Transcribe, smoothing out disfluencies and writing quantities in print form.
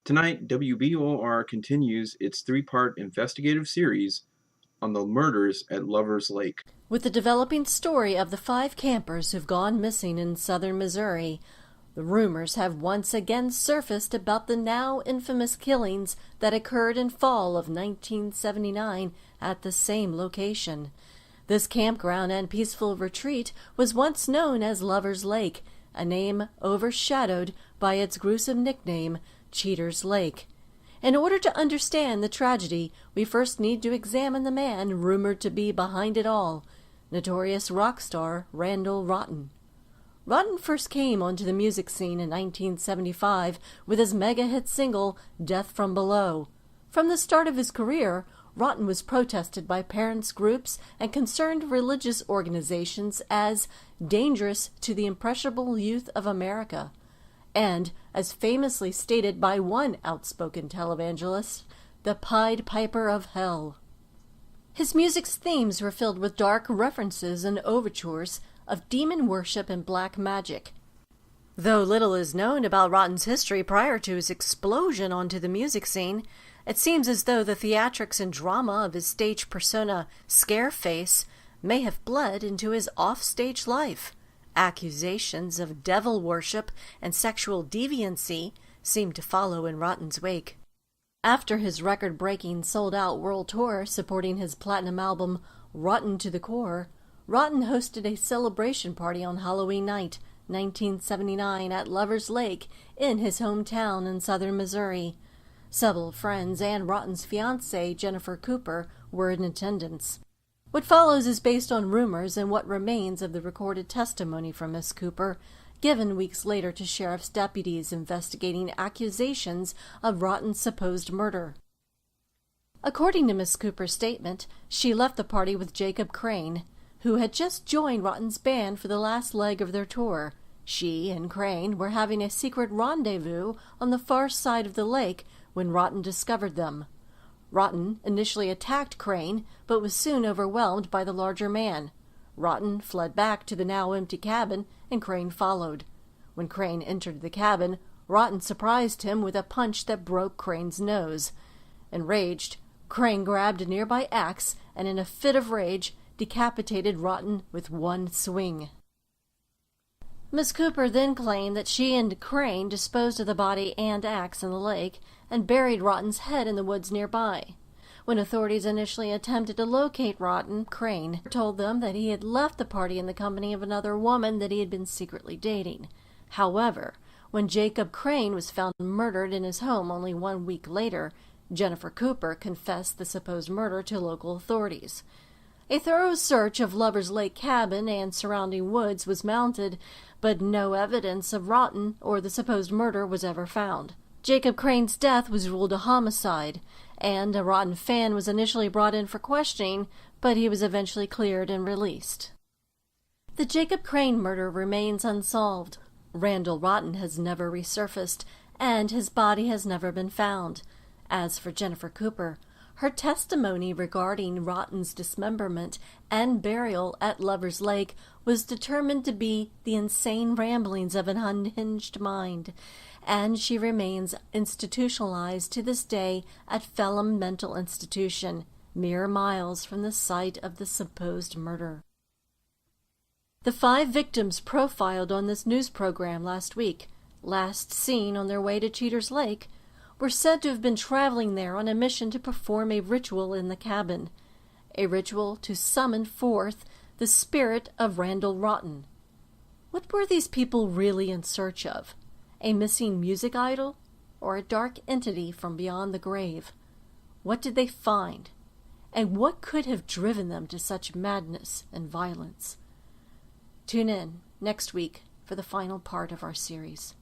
Tonight, WBOR continues its three-part investigative series on the murders at Lover's Lake. With the developing story of the 5 campers who've gone missing in southern Missouri, the rumors have once again surfaced about the now infamous killings that occurred in fall of 1979 at the same location. This campground and peaceful retreat was once known as Lover's Lake, a name overshadowed by its gruesome nickname, Cheater's Lake. In order to understand the tragedy, we first need to examine the man rumored to be behind it all, notorious rock star Randall Rotten. Rotten first came onto the music scene in 1975 with his mega-hit single, Death from Below. From the start of his career, Rotten was protested by parents' groups and concerned religious organizations as dangerous to the impressionable youth of America, and, as famously stated by one outspoken televangelist, the Pied Piper of Hell. His music's themes were filled with dark references and overtures of demon worship and black magic. Though little is known about Rotten's history prior to his explosion onto the music scene, it seems as though the theatrics and drama of his stage persona, Scareface, may have bled into his off-stage life. Accusations of devil worship and sexual deviancy seem to follow in Rotten's wake. After his record-breaking sold-out world tour supporting his platinum album Rotten to the Core, Rotten hosted a celebration party on Halloween night, 1979, at Lover's Lake in his hometown in southern Missouri. Several friends and Rotten's fiancée, Jennifer Cooper, were in attendance. What follows is based on rumors and what remains of the recorded testimony from Miss Cooper, given weeks later to sheriff's deputies investigating accusations of Rotten's supposed murder. According to Miss Cooper's statement, she left the party with Jacob Crane, who had just joined Rotten's band for the last leg of their tour. She and Crane were having a secret rendezvous on the far side of the lake when Rotten discovered them. Rotten initially attacked Crane, but was soon overwhelmed by the larger man. Rotten fled back to the now empty cabin, and Crane followed. When Crane entered the cabin, Rotten surprised him with a punch that broke Crane's nose. Enraged, Crane grabbed a nearby axe and, in a fit of rage, decapitated Rotten with one swing. Miss Cooper then claimed that she and Crane disposed of the body and axe in the lake and buried Rotten's head in the woods nearby. When authorities initially attempted to locate Rotten, Crane told them that he had left the party in the company of another woman that he had been secretly dating. However, when Jacob Crane was found murdered in his home only 1 week later, Jennifer Cooper confessed the supposed murder to local authorities. A thorough search of Lover's Lake cabin and surrounding woods was mounted, but no evidence of Rotten or the supposed murder was ever found. Jacob Crane's death was ruled a homicide, and a Rotten fan was initially brought in for questioning, but he was eventually cleared and released. The Jacob Crane murder remains unsolved. Randall Rotten has never resurfaced, and his body has never been found. As for Jennifer Cooper, her testimony regarding Rotten's dismemberment and burial at Lover's Lake was determined to be the insane ramblings of an unhinged mind, and she remains institutionalized to this day at Phelim Mental Institution, mere miles from the site of the supposed murder. The 5 victims profiled on this news program last week, last seen on their way to Cheater's Lake, were said to have been traveling there on a mission to perform a ritual in the cabin, a ritual to summon forth the spirit of Randall Rotten. What were these people really in search of? A missing music idol, or a dark entity from beyond the grave? What did they find? And what could have driven them to such madness and violence? Tune in next week for the final part of our series.